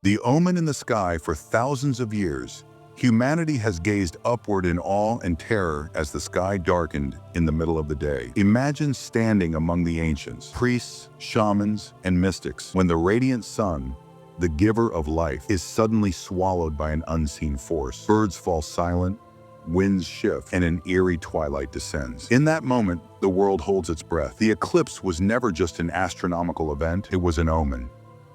The omen in the sky for thousands of years, humanity has gazed upward in awe and terror as the sky darkened in the middle of the day. Imagine standing among the ancients, priests, shamans, and mystics, when the radiant sun, the giver of life, is suddenly swallowed by an unseen force. Birds fall silent, winds shift, and an eerie twilight descends. In that moment, the world holds its breath. The eclipse was never just an astronomical event, it was an omen,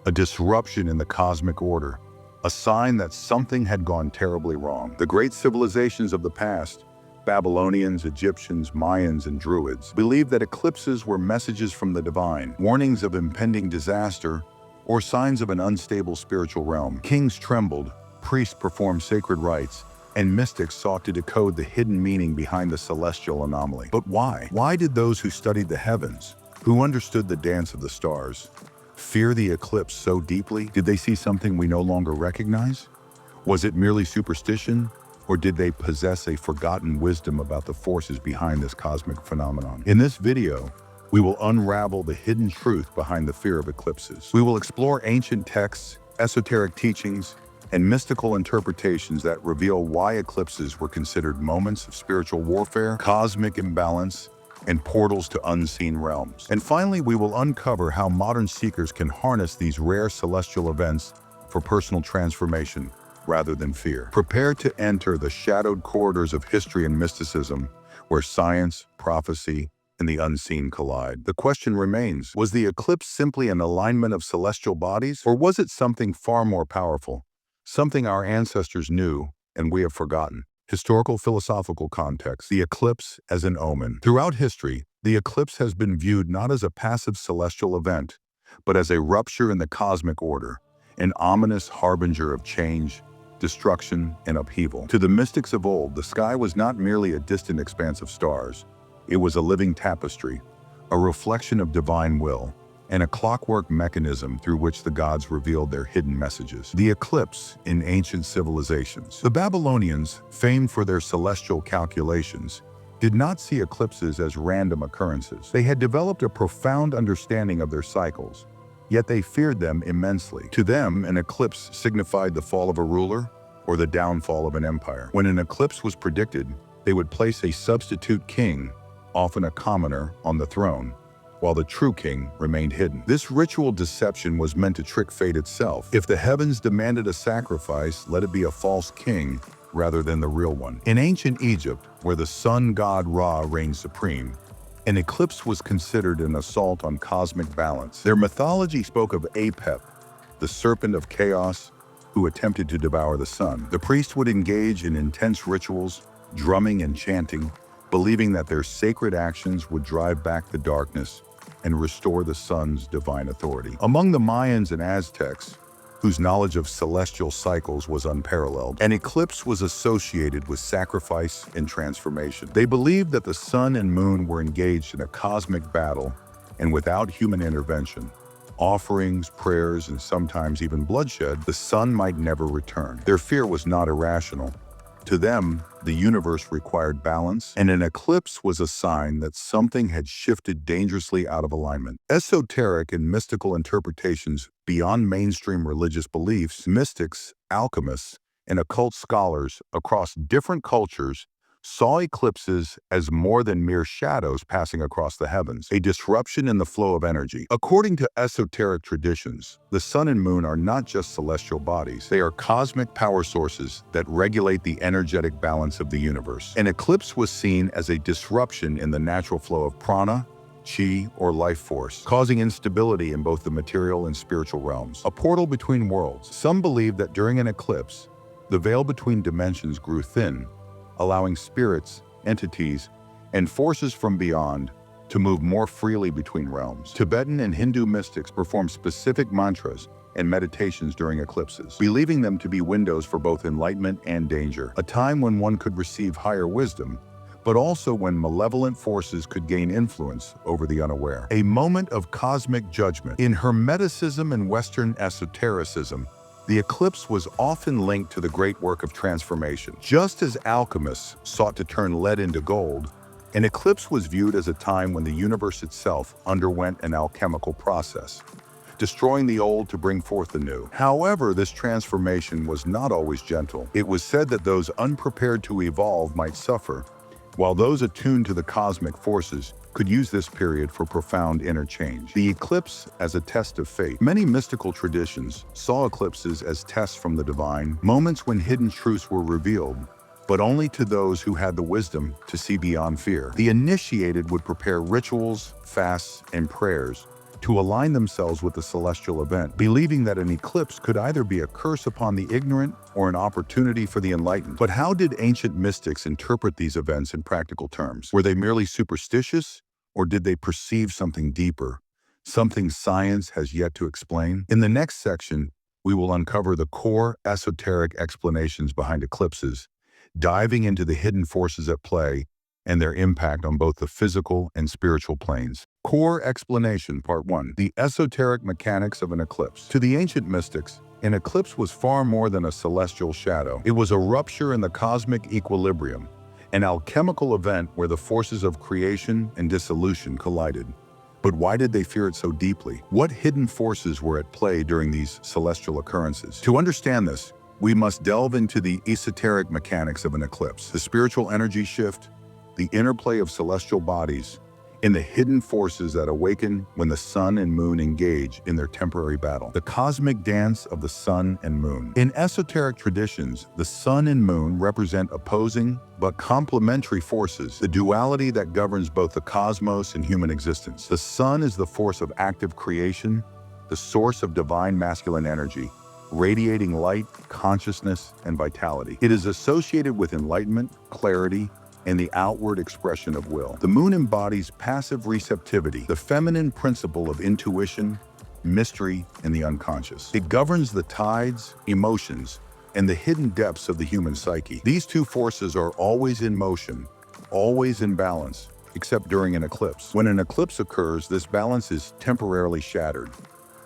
a disruption in the cosmic order, a sign that something had gone terribly wrong. The great civilizations of the past, Babylonians, Egyptians, Mayans, and Druids, believed that eclipses were messages from the divine, warnings of impending disaster, or signs of an unstable spiritual realm. Kings trembled, priests performed sacred rites, and mystics sought to decode the hidden meaning behind the celestial anomaly. But why? Why did those who studied the heavens, who understood the dance of the stars, fear the eclipse so deeply? Did they see something we no longer recognize? Was it merely superstition, or did they possess a forgotten wisdom about the forces behind this cosmic phenomenon? In this video, we will unravel the hidden truth behind the fear of eclipses. We will explore ancient texts, esoteric teachings, and mystical interpretations that reveal why eclipses were considered moments of spiritual warfare, cosmic imbalance, and portals to unseen realms. And finally, we will uncover how modern seekers can harness these rare celestial events for personal transformation rather than fear. Prepare to enter the shadowed corridors of history and mysticism, where science, prophecy, and the unseen collide. The question remains, was the eclipse simply an alignment of celestial bodies, or was it something far more powerful, something our ancestors knew and we have forgotten? Historical philosophical context, the eclipse as an omen. Throughout history, the eclipse has been viewed not as a passive celestial event, but as a rupture in the cosmic order, an ominous harbinger of change, destruction, and upheaval. To the mystics of old, the sky was not merely a distant expanse of stars. It was a living tapestry, a reflection of divine will, and a clockwork mechanism through which the gods revealed their hidden messages. The eclipse in ancient civilizations. The Babylonians, famed for their celestial calculations, did not see eclipses as random occurrences. They had developed a profound understanding of their cycles, yet they feared them immensely. To them, an eclipse signified the fall of a ruler or the downfall of an empire. When an eclipse was predicted, they would place a substitute king, often a commoner, on the throne, while the true king remained hidden. This ritual deception was meant to trick fate itself. If the heavens demanded a sacrifice, let it be a false king rather than the real one. In ancient Egypt, where the sun god Ra reigned supreme, an eclipse was considered an assault on cosmic balance. Their mythology spoke of Apep, the serpent of chaos, who attempted to devour the sun. The priest would engage in intense rituals, drumming and chanting, believing that their sacred actions would drive back the darkness and restore the sun's divine authority. Among the Mayans and Aztecs, whose knowledge of celestial cycles was unparalleled, an eclipse was associated with sacrifice and transformation. They believed that the sun and moon were engaged in a cosmic battle, and without human intervention, offerings, prayers, and sometimes even bloodshed, the sun might never return. Their fear was not irrational. To them, the universe required balance, and an eclipse was a sign that something had shifted dangerously out of alignment. Esoteric and mystical interpretations beyond mainstream religious beliefs, mystics, alchemists, and occult scholars across different cultures saw eclipses as more than mere shadows passing across the heavens, a disruption in the flow of energy. According to esoteric traditions, the sun and moon are not just celestial bodies. They are cosmic power sources that regulate the energetic balance of the universe. An eclipse was seen as a disruption in the natural flow of prana, chi, or life force, causing instability in both the material and spiritual realms. A portal between worlds. Some believe that during an eclipse, the veil between dimensions grew thin, allowing spirits, entities, and forces from beyond to move more freely between realms. Tibetan and Hindu mystics perform specific mantras and meditations during eclipses, believing them to be windows for both enlightenment and danger, a time when one could receive higher wisdom, but also when malevolent forces could gain influence over the unaware. A moment of cosmic judgment. In Hermeticism and Western esotericism, the eclipse was often linked to the great work of transformation. Just as alchemists sought to turn lead into gold, an eclipse was viewed as a time when the universe itself underwent an alchemical process. destroying the old to bring forth the new. However, this transformation was not always gentle. It was said that those unprepared to evolve might suffer, while those attuned to the cosmic forces could use this period for profound inner change. The eclipse as a test of fate. Many mystical traditions saw eclipses as tests from the divine, moments when hidden truths were revealed, but only to those who had the wisdom to see beyond fear. The initiated would prepare rituals, fasts, and prayers to align themselves with the celestial event, believing that an eclipse could either be a curse upon the ignorant or an opportunity for the enlightened. But how did ancient mystics interpret these events in practical terms? Were they merely superstitious, or did they perceive something deeper, something science has yet to explain? In the next section, we will uncover the core esoteric explanations behind eclipses, diving into the hidden forces at play and their impact on both the physical and spiritual planes. Core Explanation Part 1. The Esoteric Mechanics of an Eclipse. To the ancient mystics, an eclipse was far more than a celestial shadow. It was a rupture in the cosmic equilibrium, an alchemical event where the forces of creation and dissolution collided. But why did they fear it so deeply? What hidden forces were at play during these celestial occurrences? To understand this, we must delve into the esoteric mechanics of an eclipse, the spiritual energy shift, the interplay of celestial bodies, and the hidden forces that awaken when the sun and moon engage in their temporary battle. The cosmic dance of the sun and moon. In esoteric traditions, the sun and moon represent opposing but complementary forces, the duality that governs both the cosmos and human existence. The sun is the force of active creation, the source of divine masculine energy, radiating light, consciousness, and vitality. It is associated with enlightenment, clarity, and the outward expression of will. The moon embodies passive receptivity, the feminine principle of intuition, mystery, and the unconscious. It governs the tides, emotions, and the hidden depths of the human psyche. These two forces are always in motion, always in balance, except during an eclipse. When an eclipse occurs, this balance is temporarily shattered.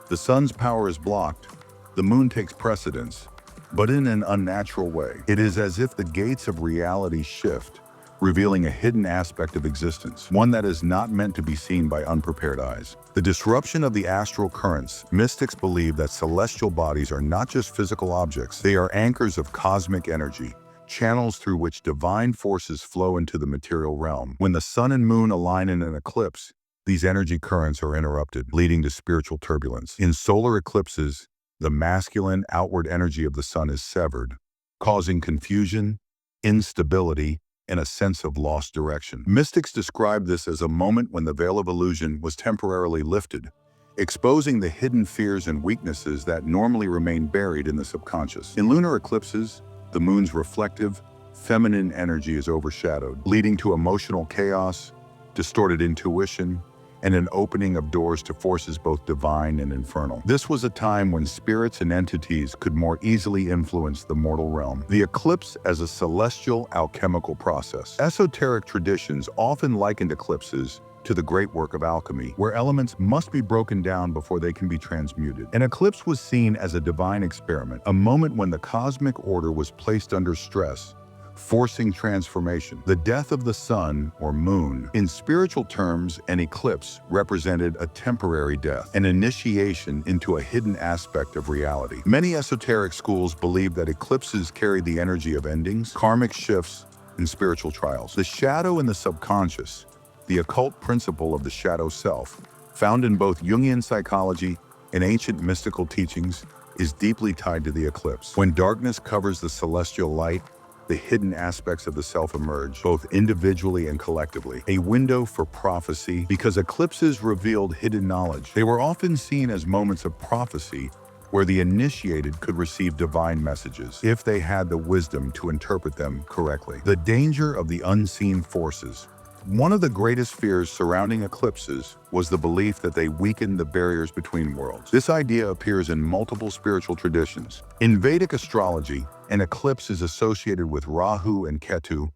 The sun's power is blocked, the moon takes precedence, but in an unnatural way. It is as if the gates of reality shift, revealing a hidden aspect of existence, one that is not meant to be seen by unprepared eyes. The disruption of the astral currents. Mystics believe that celestial bodies are not just physical objects, they are anchors of cosmic energy, channels through which divine forces flow into the material realm. When the sun and moon align in an eclipse, these energy currents are interrupted, leading to spiritual turbulence. In solar eclipses, the masculine outward energy of the sun is severed, causing confusion, instability, and a sense of lost direction. Mystics describe this as a moment when the veil of illusion was temporarily lifted, exposing the hidden fears and weaknesses that normally remain buried in the subconscious. In lunar eclipses, the moon's reflective, feminine energy is overshadowed, leading to emotional chaos, distorted intuition, and an opening of doors to forces both divine and infernal. This was a time when spirits and entities could more easily influence the mortal realm. The eclipse as a celestial alchemical process. Esoteric traditions often likened eclipses to the great work of alchemy, where elements must be broken down before they can be transmuted. An eclipse was seen as a divine experiment, a moment when the cosmic order was placed under stress, forcing transformation. The death of the sun or moon. In spiritual terms, an eclipse represented a temporary death, an initiation into a hidden aspect of reality. Many esoteric schools believe that eclipses carry the energy of endings, karmic shifts, and spiritual trials. The shadow in the subconscious, the occult principle of the shadow self, found in both Jungian psychology and ancient mystical teachings, is deeply tied to the eclipse. When darkness covers the celestial light, the hidden aspects of the self emerge, both individually and collectively. A window for prophecy, because eclipses revealed hidden knowledge. They were often seen as moments of prophecy where the initiated could receive divine messages, if they had the wisdom to interpret them correctly. The danger of the unseen forces. One of the greatest fears surrounding eclipses was the belief that they weakened the barriers between worlds. This idea appears in multiple spiritual traditions. In Vedic astrology, an eclipse is associated with Rahu and Ketu,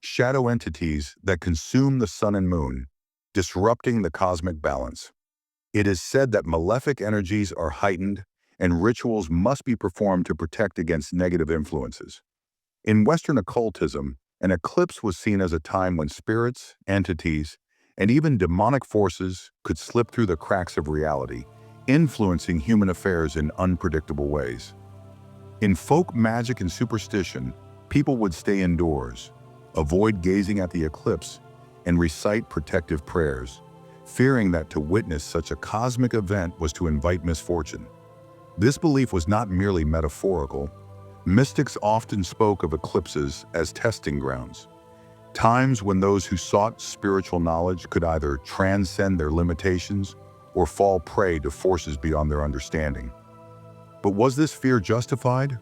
shadow entities that consume the sun and moon, disrupting the cosmic balance. It is said that malefic energies are heightened and rituals must be performed to protect against negative influences. In Western occultism, an eclipse was seen as a time when spirits, entities, and even demonic forces could slip through the cracks of reality, influencing human affairs in unpredictable ways. In folk magic and superstition, people would stay indoors, avoid gazing at the eclipse, and recite protective prayers, fearing that to witness such a cosmic event was to invite misfortune. This belief was not merely metaphorical. Mystics often spoke of eclipses as testing grounds, times when those who sought spiritual knowledge could either transcend their limitations or fall prey to forces beyond their understanding. But was this fear justified?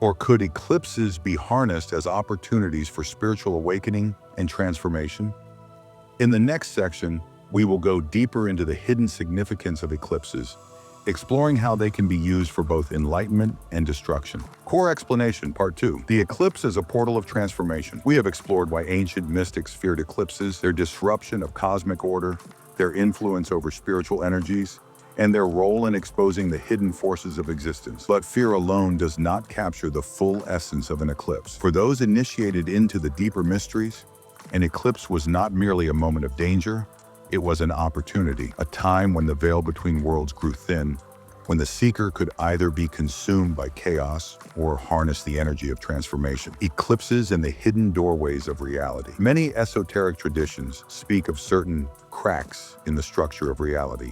Or could eclipses be harnessed as opportunities for spiritual awakening and transformation? In the next section, we will go deeper into the hidden significance of eclipses, exploring how they can be used for both enlightenment and destruction. Core Explanation Part 2. The eclipse as a portal of transformation. We have explored why ancient mystics feared eclipses, their disruption of cosmic order, their influence over spiritual energies, and their role in exposing the hidden forces of existence. But fear alone does not capture the full essence of an eclipse. For those initiated into the deeper mysteries, an eclipse was not merely a moment of danger, it was an opportunity, a time when the veil between worlds grew thin, when the seeker could either be consumed by chaos or harness the energy of transformation. Eclipses and the hidden doorways of reality. Many esoteric traditions speak of certain cracks in the structure of reality,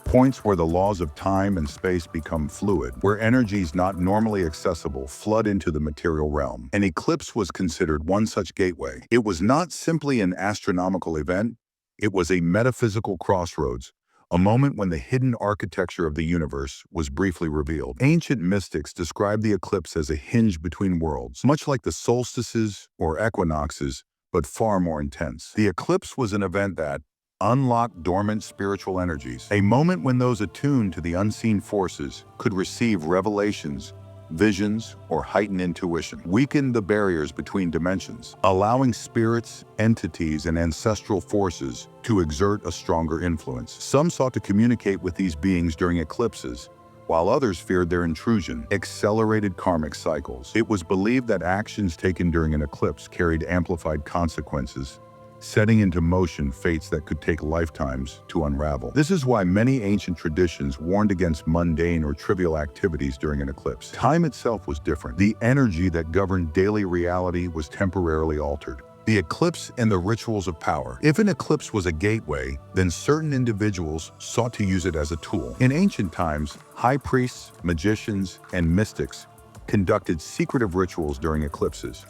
points where the laws of time and space become fluid, where energies not normally accessible flood into the material realm. An eclipse was considered one such gateway. It was not simply an astronomical event, it was a metaphysical crossroads, a moment when the hidden architecture of the universe was briefly revealed. Ancient mystics described the eclipse as a hinge between worlds, much like the solstices or equinoxes, but far more intense. The eclipse was an event that unlocked dormant spiritual energies, a moment when those attuned to the unseen forces could receive revelations, visions, or heightened intuition, weakened the barriers between dimensions, allowing spirits, entities, and ancestral forces to exert a stronger influence. Some sought to communicate with these beings during eclipses, while others feared their intrusion, accelerated karmic cycles. It was believed that actions taken during an eclipse carried amplified consequences, setting into motion fates that could take lifetimes to unravel. This is why many ancient traditions warned against mundane or trivial activities during an eclipse. Time itself was different. The energy that governed daily reality was temporarily altered. The eclipse and the rituals of power. If an eclipse was a gateway, then certain individuals sought to use it as a tool. In ancient times, high priests, magicians, and mystics conducted secretive rituals during eclipses,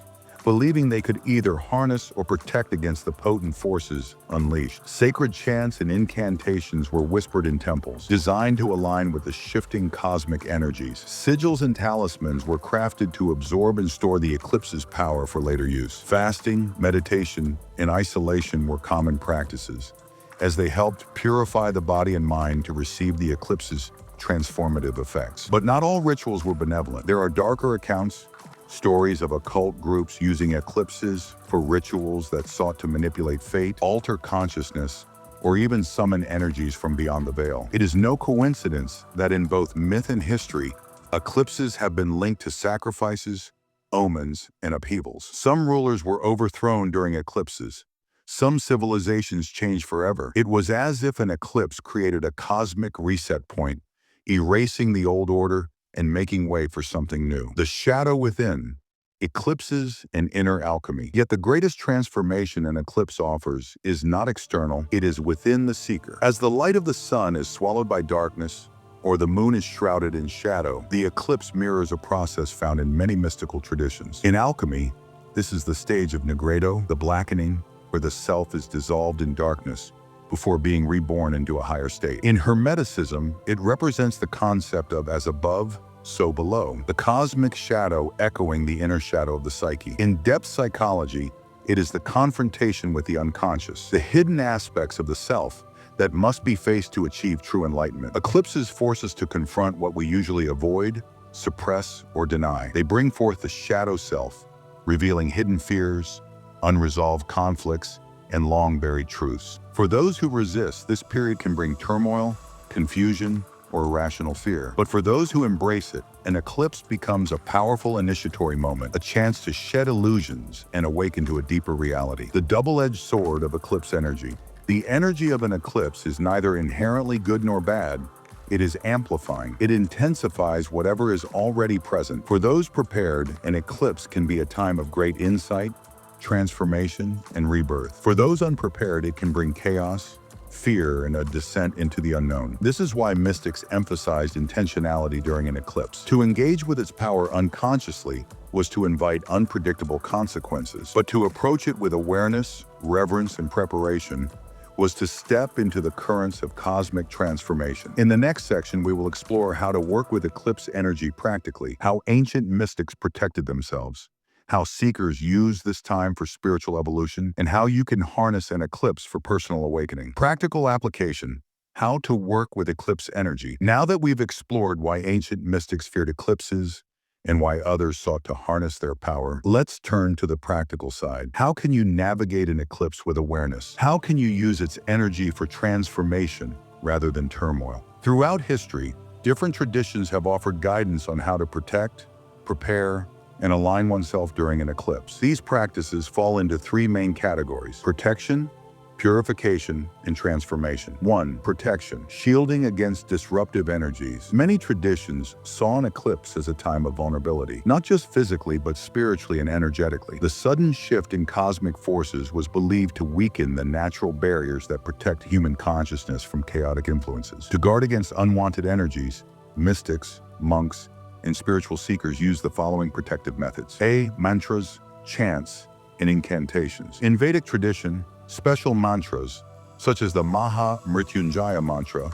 believing they could either harness or protect against the potent forces unleashed. Sacred chants and incantations were whispered in temples, designed to align with the shifting cosmic energies. Sigils and talismans were crafted to absorb and store the eclipse's power for later use. Fasting, meditation, and isolation were common practices, as they helped purify the body and mind to receive the eclipse's transformative effects. But not all rituals were benevolent. There are darker accounts, stories of occult groups using eclipses for rituals that sought to manipulate fate, alter consciousness, or even summon energies from beyond the veil. It is no coincidence that in both myth and history, eclipses have been linked to sacrifices, omens, and upheavals. Some rulers were overthrown during eclipses. Some civilizations changed forever. It was as if an eclipse created a cosmic reset point, erasing the old order and making way for something new. The shadow within, eclipses and inner alchemy. Yet the greatest transformation an eclipse offers is not external, it is within the seeker. As the light of the sun is swallowed by darkness, or the moon is shrouded in shadow, the eclipse mirrors a process found in many mystical traditions. In alchemy, this is the stage of nigredo, the blackening, where the self is dissolved in darkness before being reborn into a higher state. In Hermeticism, it represents the concept of as above, so below, the cosmic shadow echoing the inner shadow of the psyche. In depth psychology, it is the confrontation with the unconscious, the hidden aspects of the self that must be faced to achieve true enlightenment. Eclipses force us to confront what we usually avoid, suppress, or deny. They bring forth the shadow self, revealing hidden fears, unresolved conflicts, and long-buried truths. For those who resist, this period can bring turmoil, confusion, or irrational fear. But for those who embrace it, an eclipse becomes a powerful initiatory moment, a chance to shed illusions and awaken to a deeper reality. The double-edged sword of eclipse energy. The energy of an eclipse is neither inherently good nor bad, It is amplifying. It intensifies whatever is already present. For those prepared, an eclipse can be a time of great insight, transformation, and rebirth. For those unprepared, it can bring chaos, fear, and a descent into the unknown. This is why mystics emphasized intentionality during an eclipse. To engage with its power unconsciously was to invite unpredictable consequences, but to approach it with awareness, reverence, and preparation was to step into the currents of cosmic transformation. In the next section, we will explore how to work with eclipse energy practically, how ancient mystics protected themselves, how seekers use this time for spiritual evolution, and how you can harness an eclipse for personal awakening. Practical application: how to work with eclipse energy. Now that we've explored why ancient mystics feared eclipses and why others sought to harness their power, let's turn to the practical side. How can you navigate an eclipse with awareness? How can you use its energy for transformation rather than turmoil? Throughout history, different traditions have offered guidance on how to protect, prepare, and align oneself during an eclipse. These practices fall into three main categories: protection, purification, and transformation. 1. Protection. Shielding against disruptive energies. Many traditions saw an eclipse as a time of vulnerability, not just physically but spiritually and energetically. The sudden shift in cosmic forces was believed to weaken the natural barriers that protect human consciousness from chaotic influences. To guard against unwanted energies, mystics, monks, and spiritual seekers use the following protective methods: A. Mantras, chants, and incantations. In Vedic tradition, special mantras, such as the Maha Mrityunjaya mantra,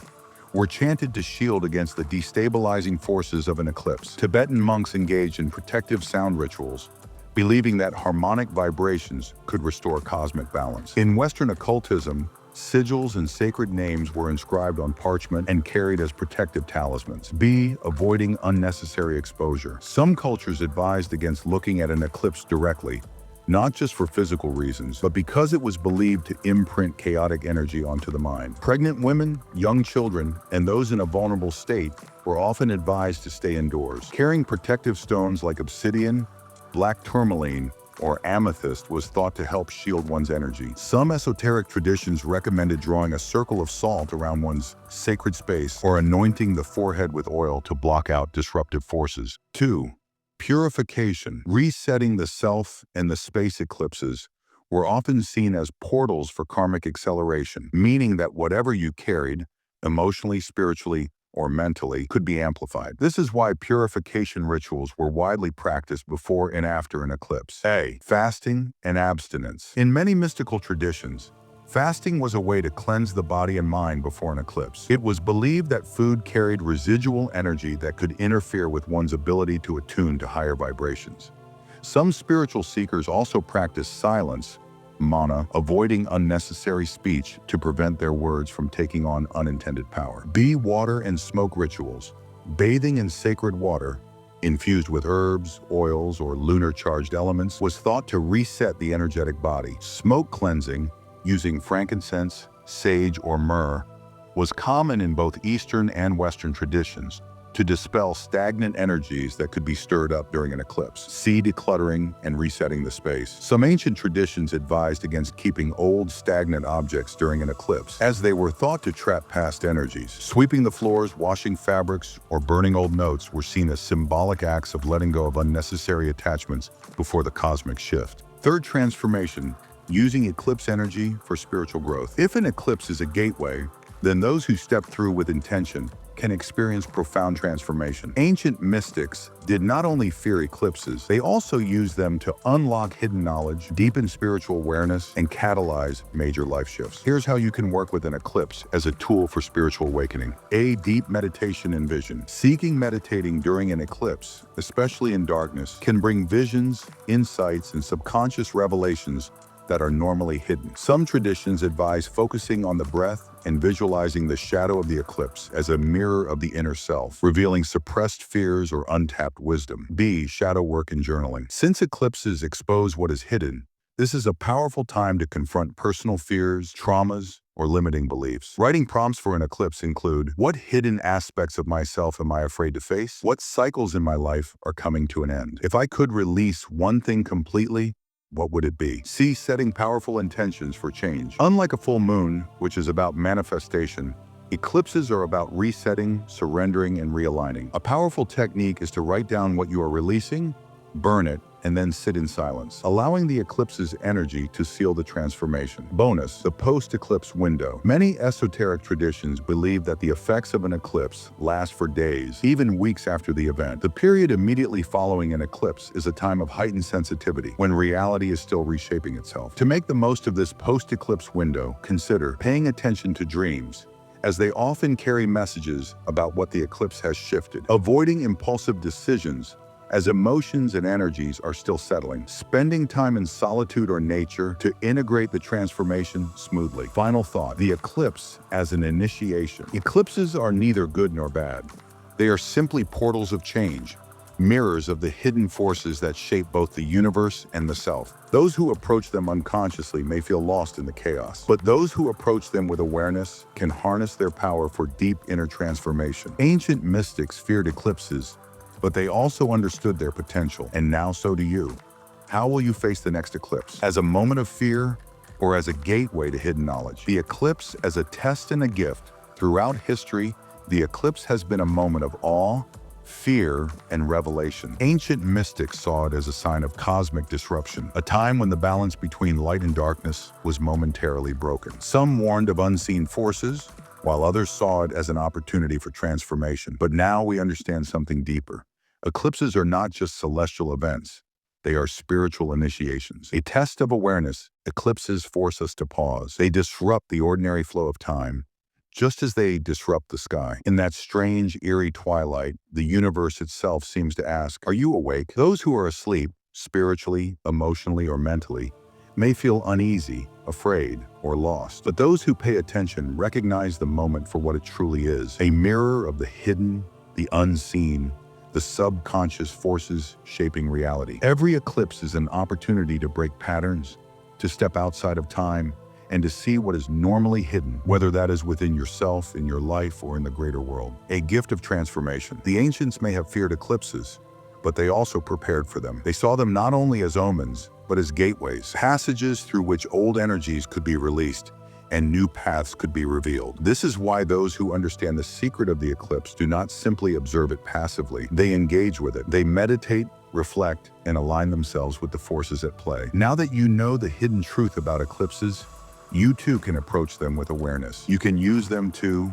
were chanted to shield against the destabilizing forces of an eclipse. Tibetan monks engaged in protective sound rituals, believing that harmonic vibrations could restore cosmic balance. In Western occultism, sigils and sacred names were inscribed on parchment and carried as protective talismans. B. Avoiding unnecessary exposure. Some cultures advised against looking at an eclipse directly, not just for physical reasons, but because it was believed to imprint chaotic energy onto the mind. Pregnant women, young children, and those in a vulnerable state were often advised to stay indoors. Carrying protective stones like obsidian, black tourmaline, or amethyst was thought to help shield one's energy. Some esoteric traditions recommended drawing a circle of salt around one's sacred space or anointing the forehead with oil to block out disruptive forces. 2. Purification. Resetting the self and the space eclipses were often seen as portals for karmic acceleration, meaning that whatever you carried, emotionally, spiritually, or mentally, could be amplified. This is why purification rituals were widely practiced before and after an eclipse. A. Fasting and abstinence. In many mystical traditions, fasting was a way to cleanse the body and mind before an eclipse. It was believed that food carried residual energy that could interfere with one's ability to attune to higher vibrations. Some spiritual seekers also practiced silence, mana, avoiding unnecessary speech to prevent their words from taking on unintended power. B. Water and smoke rituals. Bathing in sacred water, infused with herbs, oils, or lunar-charged elements, was thought to reset the energetic body. Smoke cleansing, using frankincense, sage, or myrrh, was common in both Eastern and Western traditions to dispel stagnant energies that could be stirred up during an eclipse. C. Decluttering and resetting the space. Some ancient traditions advised against keeping old, stagnant objects during an eclipse, as they were thought to trap past energies. Sweeping the floors, washing fabrics, or burning old notes were seen as symbolic acts of letting go of unnecessary attachments before the cosmic shift. Third, transformation. Using eclipse energy for spiritual growth. If an eclipse is a gateway, then those who step through with intention can experience profound transformation. Ancient mystics did not only fear eclipses, they also used them to unlock hidden knowledge, deepen spiritual awareness, and catalyze major life shifts. Here's how you can work with an eclipse as a tool for spiritual awakening. A. Deep meditation and vision. Meditating during an eclipse, especially in darkness, can bring visions, insights, and subconscious revelations that are normally hidden. Some traditions advise focusing on the breath and visualizing the shadow of the eclipse as a mirror of the inner self, revealing suppressed fears or untapped wisdom. B. Shadow work and journaling. Since eclipses expose what is hidden, this is a powerful time to confront personal fears, traumas, or limiting beliefs. Writing prompts for an eclipse include: what hidden aspects of myself am I afraid to face? What cycles in my life are coming to an end? If I could release one thing completely, what would it be? C. Setting powerful intentions for change. Unlike a full moon, which is about manifestation, Eclipses are about resetting, surrendering, and realigning. A powerful technique is to write down what you are releasing, burn it, and then sit in silence, allowing the eclipse's energy to seal the transformation. Bonus, the post-eclipse window. Many esoteric traditions believe that the effects of an eclipse last for days, even weeks after the event. The period immediately following an eclipse is a time of heightened sensitivity, when reality is still reshaping itself. To make the most of this post-eclipse window, consider paying attention to dreams, as they often carry messages about what the eclipse has shifted. Avoiding impulsive decisions, as emotions and energies are still settling. Spending time in solitude or nature to integrate the transformation smoothly. Final thought, the eclipse as an initiation. Eclipses are neither good nor bad. They are simply portals of change, mirrors of the hidden forces that shape both the universe and the self. Those who approach them unconsciously may feel lost in the chaos, but those who approach them with awareness can harness their power for deep inner transformation. Ancient mystics feared eclipses, but they also understood their potential, and now so do you. How will you face the next eclipse? As a moment of fear, or as a gateway to hidden knowledge? The eclipse as a test and a gift. Throughout history, the eclipse has been a moment of awe, fear, and revelation. Ancient mystics saw it as a sign of cosmic disruption, a time when the balance between light and darkness was momentarily broken. Some warned of unseen forces, while others saw it as an opportunity for transformation. But now we understand something deeper. Eclipses are not just celestial events. They are spiritual initiations. A test of awareness, eclipses force us to pause. They disrupt the ordinary flow of time, just as they disrupt the sky. In that strange, eerie twilight, the universe itself seems to ask, are you awake? Those who are asleep, spiritually, emotionally, or mentally, may feel uneasy, afraid, or lost. But those who pay attention recognize the moment for what it truly is, a mirror of the hidden, the unseen, the subconscious forces shaping reality. Every eclipse is an opportunity to break patterns, to step outside of time, and to see what is normally hidden, whether that is within yourself, in your life, or in the greater world. A gift of transformation. The ancients may have feared eclipses, but they also prepared for them. They saw them not only as omens, but as gateways, passages through which old energies could be released and new paths could be revealed. This is why those who understand the secret of the eclipse do not simply observe it passively. They engage with it. They meditate, reflect, and align themselves with the forces at play. Now that you know the hidden truth about eclipses, you too can approach them with awareness. You can use them to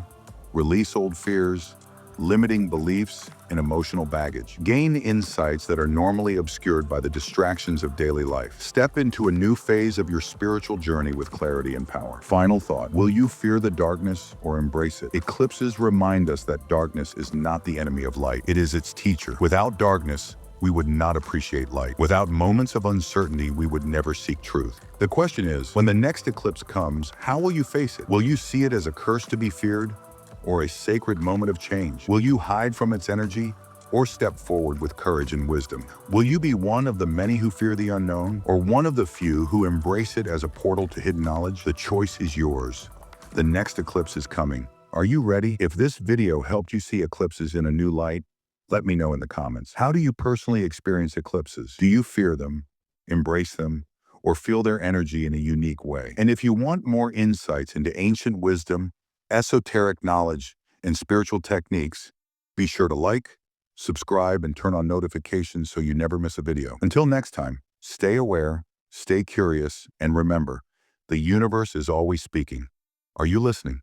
release old fears, limiting beliefs, and emotional baggage. Gain insights that are normally obscured by the distractions of daily life. Step into a new phase of your spiritual journey with clarity and power. Final thought, will you fear the darkness or embrace it? Eclipses remind us that darkness is not the enemy of light. It is its teacher. Without darkness, we would not appreciate light. Without moments of uncertainty, we would never seek truth. The question is, when the next eclipse comes, how will you face it? Will you see it as a curse to be feared, or a sacred moment of change? Will you hide from its energy, or step forward with courage and wisdom? Will you be one of the many who fear the unknown, or one of the few who embrace it as a portal to hidden knowledge? The choice is yours. The next eclipse is coming. Are you ready? If this video helped you see eclipses in a new light, let me know in the comments. How do you personally experience eclipses? Do you fear them, embrace them, or feel their energy in a unique way? And if you want more insights into ancient wisdom, esoteric knowledge, and spiritual techniques, be sure to like, subscribe, and turn on notifications so you never miss a video. Until next time, stay aware, stay curious, and remember, the universe is always speaking. Are you listening?